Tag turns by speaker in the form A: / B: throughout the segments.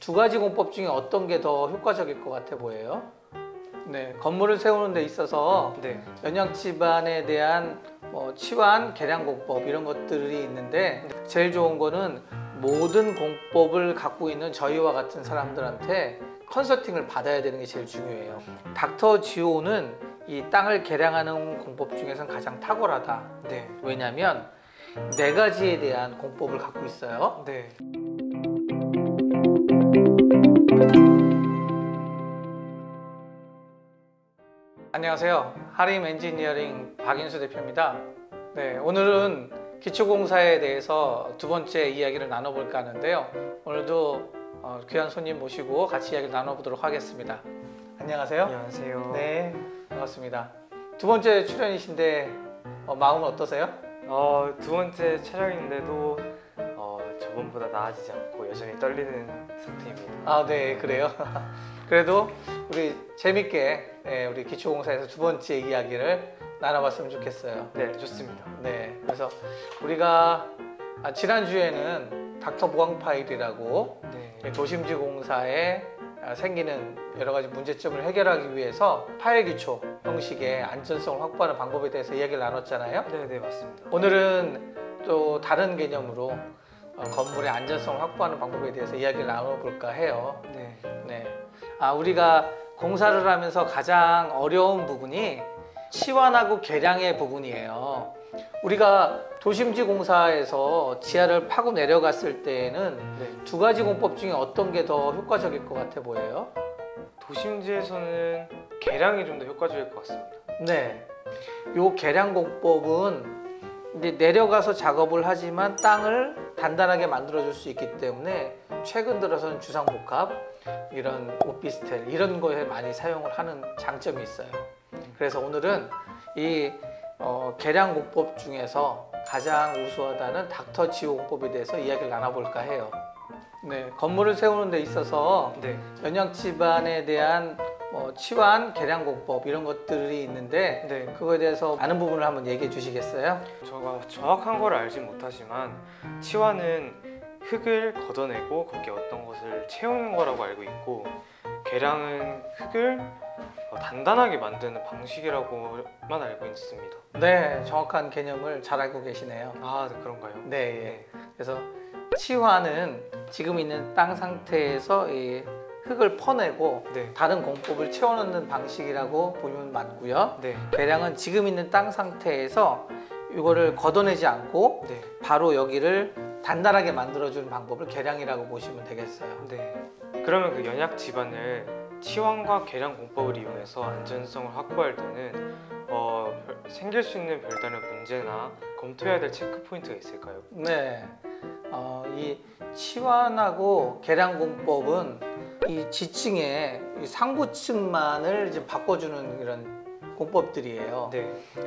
A: 두 가지 공법 중에 어떤 게 더 효과적일 것 같아 보여요? 네, 건물을 세우는 데 있어서 연약 집안에 대한 치환, 계량 공법 이런 것들이 있는데 제일 좋은 거는 모든 공법을 갖고 있는 저희와 같은 사람들한테 컨설팅을 받아야 되는 게 제일 중요해요. 닥터 지오는 이 땅을 계량하는 공법 중에서는 가장 탁월하다. 왜냐하면 4가지에 대한 공법을 갖고 있어요. 안녕하세요. 하림 엔지니어링 박인수 대표입니다. 네, 오늘은 기초공사에 대해서 두 번째 이야기를 나눠볼까 하는데요. 오늘도 귀한 손님 모시고 같이 이야기를 나눠보도록 하겠습니다. 안녕하세요.
B: 안녕하세요.
A: 네, 반갑습니다. 두 번째 출연이신데 마음은 어떠세요?
B: 두 번째 촬영인데도 저번보다 나아지지 않고 여전히 떨리는 상태입니다.
A: 아, 네, 그래요? 그래도 우리 재밌게 우리 기초공사에서 두 번째 이야기를 나눠봤으면 좋겠어요.
B: 네, 좋습니다.
A: 네, 그래서 우리가 지난주에는 닥터 보강 파일이라고 도심지 공사에 생기는 여러 가지 문제점을 해결하기 위해서 파일 기초 형식의 안전성을 확보하는 방법에 대해서 이야기를 나눴잖아요.
B: 네, 맞습니다.
A: 오늘은 또 다른 개념으로 건물의 안전성을 확보하는 방법에 대해서 이야기를 나눠볼까 해요. 우리가 공사를 하면서 가장 어려운 부분이 치환하고 계량의 부분이에요. 우리가 도심지 공사에서 지하를 파고 내려갔을 때에는 두 가지 공법 중에 어떤 게 더 효과적일 것 같아 보여요?
B: 도심지에서는 계량이 좀 더 효과적일 것 같습니다.
A: 네, 요 계량 공법은 이제 내려가서 작업을 하지만 땅을 단단하게 만들어 줄 수 있기 때문에 최근 들어서는 주상복합, 이런 오피스텔 이런 거에 많이 사용을 하는 장점이 있어요. 그래서 오늘은 이 계량 공법 중에서 가장 우수하다는 닥터 지오 공법에 대해서 이야기를 나눠볼까 해요. 네, 건물을 세우는 데 있어서 연약 집안에 대한 치환, 계량 공법 이런 것들이 있는데 그거에 대해서 아는 부분을 한번 얘기해 주시겠어요?
B: 제가 정확한 걸 알지 못하지만 치환은 흙을 걷어내고 거기에 어떤 것을 채우는 거라고 알고 있고, 계량은 흙을 단단하게 만드는 방식이라고만 알고 있습니다.
A: 네, 정확한 개념을 잘 알고 계시네요.
B: 아, 네, 그런가요?
A: 네. 그래서 치환은 지금 있는 땅 상태에서 이 흙을 퍼내고 다른 공법을 채워넣는 방식이라고 보면 맞고요. 계량은 지금 있는 땅 상태에서 이거를 걷어내지 않고 바로 여기를 단단하게 만들어주는 방법을 계량이라고 보시면 되겠어요.
B: 그러면 그 연약 집안을 치환과 계량 공법을 이용해서 안전성을 확보할 때는 생길 수 있는 별다른 문제나 검토해야 될 체크 포인트가 있을까요?
A: 네, 이 치환하고 계량 공법은 이 지층의 상부층만을 이제 바꿔주는 이런 공법들이에요.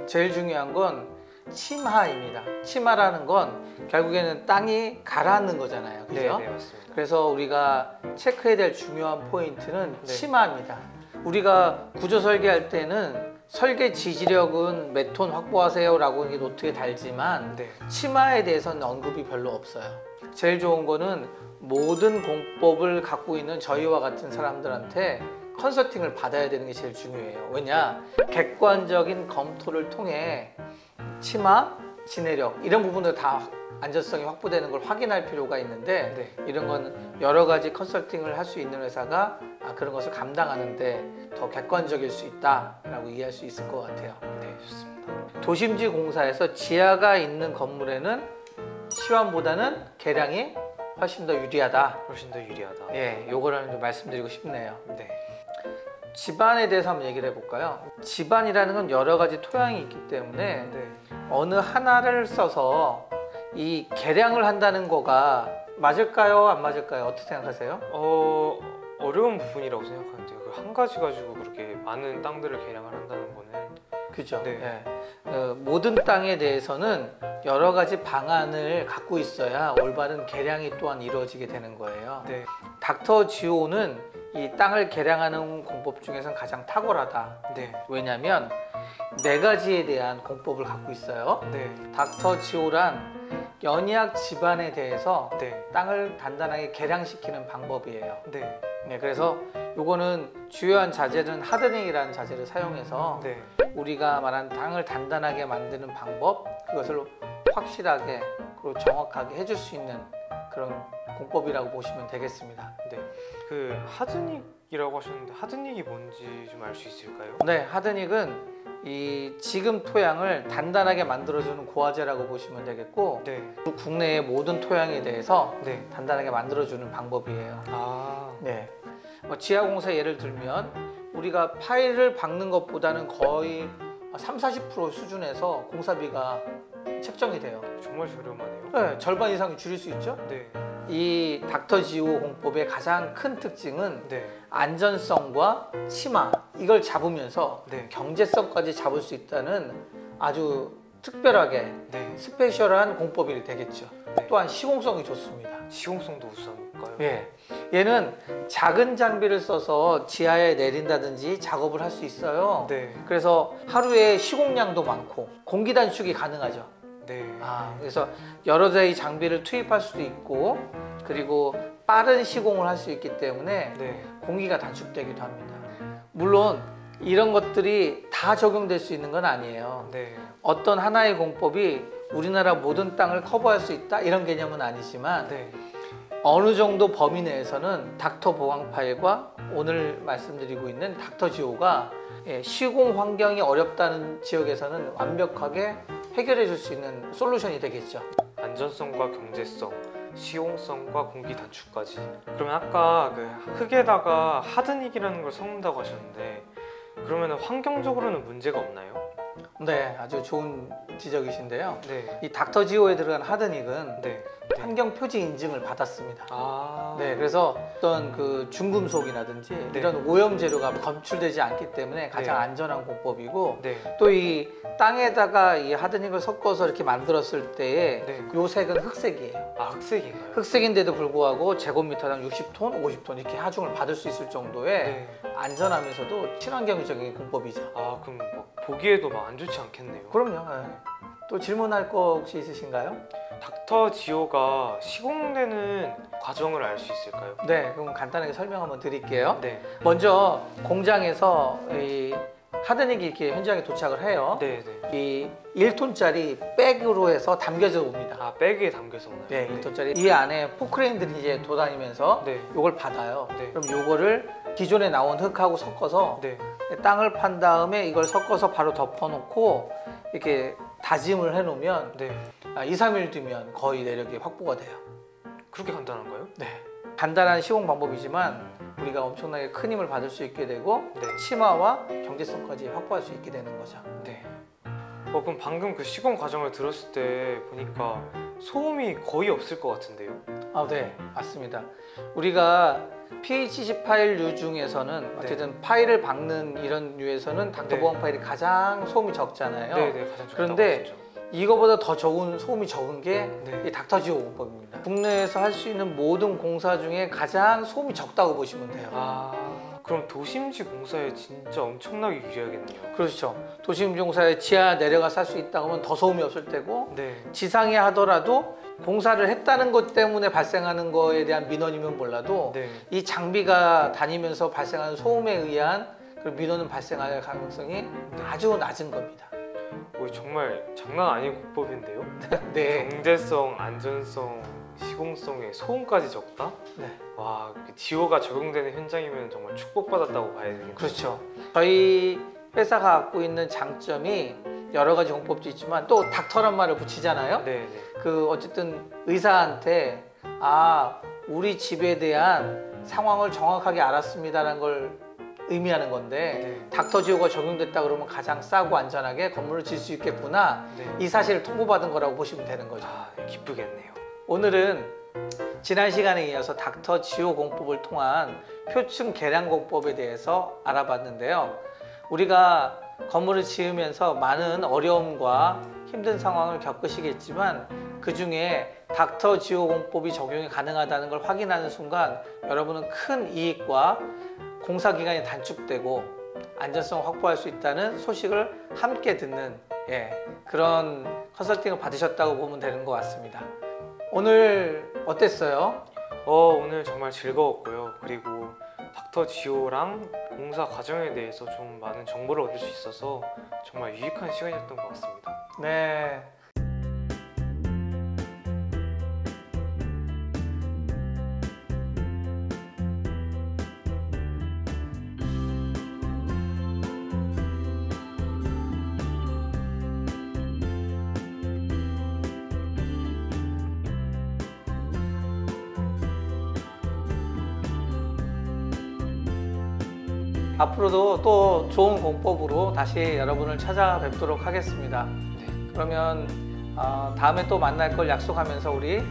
A: 제일 중요한 건 치마입니다. 치마라는 건 결국에는 땅이 가라앉는 거잖아요. 그죠?
B: 맞습니다.
A: 그래서 우리가 체크해야 될 중요한 포인트는 치마입니다. 우리가 구조 설계할 때는 설계 지지력은 몇 톤 확보하세요 라고 노트에 달지만 치마에 대해서는 언급이 별로 없어요. 제일 좋은 거는 모든 공법을 갖고 있는 저희와 같은 사람들한테 컨설팅을 받아야 되는 게 제일 중요해요. 왜냐? 객관적인 검토를 통해 치마, 지내력 이런 부분들 다 안전성이 확보되는 걸 확인할 필요가 있는데 이런 건 여러 가지 컨설팅을 할 수 있는 회사가 그런 것을 감당하는데 더 객관적일 수 있다라고 이해할 수 있을 것 같아요.
B: 좋습니다.
A: 도심지 공사에서 지하가 있는 건물에는 치환보다는 계량이 훨씬 더 유리하다. 예, 요거를 좀 말씀드리고 싶네요. 집안에 대해서 한번 얘기를 해볼까요? 집안이라는 건 여러 가지 토양이 있기 때문에 어느 하나를 써서 이 계량을 한다는 거가 맞을까요? 안 맞을까요? 어떻게 생각하세요?
B: 어려운 부분이라고 생각하는데요. 그 한 가지 가지고 그렇게 많은 땅들을 계량을 한다는 거는
A: 그죠? 모든 땅에 대해서는 여러 가지 방안을 갖고 있어야 올바른 계량이 또한 이루어지게 되는 거예요. 닥터 지오는 이 땅을 계량하는 공법 중에서는 가장 탁월하다. 왜냐하면 4가지에 대한 공법을 갖고 있어요. 닥터 지오란 연이학 집안에 대해서
B: 네.
A: 땅을 단단하게 개량시키는 방법이에요.
B: 네.
A: 네, 그래서 요거는 주요한 자재는 하드닝이라는 자재를 사용해서
B: 네.
A: 우리가 말한 땅을 단단하게 만드는 방법, 그것을 확실하게 그리고 정확하게 해줄 수 있는 그런 공법이라고 보시면 되겠습니다.
B: 네. 그 하드닉이라고 하셨는데 하드닉이 뭔지 좀 알 수 있을까요?
A: 네, 하드닉은 이 지금 토양을 단단하게 만들어주는 고화제라고 보시면 되겠고,
B: 네.
A: 국내의 모든 토양에 대해서
B: 네.
A: 단단하게 만들어주는 방법이에요.
B: 아.
A: 네. 지하공사 예를 들면 우리가 파일을 박는 것보다는 거의 30-40% 수준에서 공사비가 책정이 돼요.
B: 정말 저렴하네요.
A: 네, 절반 이상 줄일 수 있죠.
B: 네.
A: 이 닥터지오 공법의 가장 큰 특징은
B: 네.
A: 안전성과 치마 이걸 잡으면서
B: 네.
A: 경제성까지 잡을 수 있다는 아주 특별하게
B: 네.
A: 스페셜한 공법이 되겠죠.
B: 네.
A: 또한 시공성이 좋습니다.
B: 시공성도 우수한가요?
A: 예, 얘는 작은 장비를 써서 지하에 내린다든지 작업을 할 수 있어요.
B: 네.
A: 그래서 하루에 시공량도 많고 공기 단축이 가능하죠.
B: 네.
A: 그래서 여러 대의 장비를 투입할 수도 있고, 그리고 빠른 시공을 할 수 있기 때문에
B: 네.
A: 공기가 단축되기도 합니다. 물론 이런 것들이 다 적용될 수 있는 건 아니에요.
B: 네.
A: 어떤 하나의 공법이 우리나라 모든 땅을 커버할 수 있다 이런 개념은 아니지만,
B: 네.
A: 어느 정도 범위 내에서는 닥터 보강 파일과 오늘 말씀드리고 있는 닥터지오가 시공 환경이 어렵다는 지역에서는 완벽하게 해결해 줄 수 있는 솔루션이 되겠죠.
B: 안전성과 경제성, 시용성과 공기 단축까지. 그러면 아까 그 흙에다가 하드닉이라는 걸 섞는다고 하셨는데, 그러면 환경적으로는 문제가 없나요?
A: 네, 아주 좋은 지적이신데요.
B: 네.
A: 이 닥터지오에 들어간 하드닉은
B: 네.
A: 환경 표지 인증을 받았습니다.
B: 아.
A: 네, 그래서 어떤 그 중금속이라든지
B: 네.
A: 이런 오염 재료가 검출되지 않기 때문에 가장
B: 네.
A: 안전한 공법이고,
B: 네.
A: 또 이 땅에다가 이 하드닉을 섞어서 이렇게 만들었을 때에
B: 네.
A: 요 색은 흑색이에요.
B: 아, 흑색인가요?
A: 흑색인데도 불구하고 제곱미터당 60톤, 50톤 이렇게 하중을 받을 수 있을 정도의
B: 네.
A: 안전하면서도 친환경적인 공법이죠.
B: 아, 그럼 막 보기에도 막 안 좋지 않겠네요.
A: 그럼요. 네. 또 질문할 거 혹시 있으신가요?
B: 닥터지오가 시공되는 과정을 알 수 있을까요?
A: 네, 그럼 간단하게 설명 한번 드릴게요.
B: 네.
A: 먼저 공장에서 이 하드닉이 이렇게 현장에 도착을 해요.
B: 네, 네.
A: 이 1톤짜리 백으로 해서 담겨져 옵니다.
B: 아, 백에 담겨서 오나요?
A: 네, 1톤짜리. 이 안에 포크레인들이 이제 돌아다니면서
B: 네.
A: 요걸 받아요.
B: 네.
A: 그럼 요거를 기존에 나온 흙하고 섞어서
B: 네.
A: 땅을 판 다음에 이걸 섞어서 바로 덮어놓고 이렇게 다짐을 해놓으면
B: 네.
A: 2, 3일 뒤면 거의 내력이 확보가 돼요.
B: 그렇게 간단한가요?
A: 네. 간단한 시공 방법이지만 우리가 엄청나게 큰 힘을 받을 수 있게 되고
B: 네.
A: 치마와 경제성까지 확보할 수 있게 되는 거죠.
B: 네. 그럼 방금 그 시공 과정을 들었을 때 보니까 소음이 거의 없을 것 같은데요?
A: 네, 맞습니다. 우리가 PHC 파일류 중에서는 어쨌든 파일을 박는 이런 류에서는 닥터
B: 네.
A: 보강 파일이 가장 소음이 적잖아요.
B: 네, 네, 가장 적다고
A: 그런데
B: 하셨죠.
A: 이거보다 더 적은 소음이 적은 게
B: 네.
A: 이 닥터지오 공법입니다. 국내에서 할 수 있는 모든 공사 중에 가장 소음이 적다고 보시면 돼요.
B: 아, 그럼 도심지 공사에 진짜 엄청나게 유리하겠네요.
A: 그렇죠. 도심 공사에 지하 내려가서 할 수 있다고 하면 더 소음이 없을 테고,
B: 네.
A: 지상에 하더라도 공사를 했다는 것 때문에 발생하는 거에 대한 민원이면 몰라도
B: 네.
A: 이 장비가 다니면서 발생하는 소음에 의한 그 민원은 발생할 가능성이 아주 낮은 겁니다.
B: 정말 장난 아닌 공법인데요?
A: 네.
B: 경제성, 안전성, 시공성에 소음까지 적다?
A: 네.
B: 와, 지오가 적용되는 현장이면 정말 축복받았다고 봐야 되겠네요.
A: 그렇죠. 저희 회사가 갖고 있는 장점이 여러 가지 공법도 있지만 또 닥터란 말을 붙이잖아요.
B: 네, 네.
A: 그 어쨌든 의사한테 우리 집에 대한 상황을 정확하게 알았습니다라는 걸 의미하는 건데,
B: 네.
A: 닥터지오가 적용됐다 그러면 가장 싸고 안전하게 건물을 지을 수 있겠구나,
B: 네.
A: 이 사실을 통보받은 거라고 보시면 되는 거죠.
B: 네, 기쁘겠네요.
A: 오늘은 지난 시간에 이어서 닥터지오 공법을 통한 표층 계량 공법에 대해서 알아봤는데요. 우리가 건물을 지으면서 많은 어려움과 힘든 상황을 겪으시겠지만 그 중에 닥터지오 공법이 적용이 가능하다는 걸 확인하는 순간 여러분은 큰 이익과 공사 기간이 단축되고 안전성을 확보할 수 있다는 소식을 함께 듣는 그런 컨설팅을 받으셨다고 보면 되는 것 같습니다. 오늘 어땠어요?
B: 오늘 정말 즐거웠고요. 그리고 닥터 지오랑 공사 과정에 대해서 좀 많은 정보를 얻을 수 있어서 정말 유익한 시간이었던 것 같습니다.
A: 네. 앞으로도 또 좋은 공법으로 다시 여러분을 찾아뵙도록 하겠습니다. 그러면 다음에 또 만날 걸 약속하면서 우리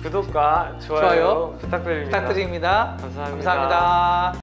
B: 구독과 좋아요 부탁드립니다.
A: 부탁드립니다.
B: 감사합니다.
A: 감사합니다.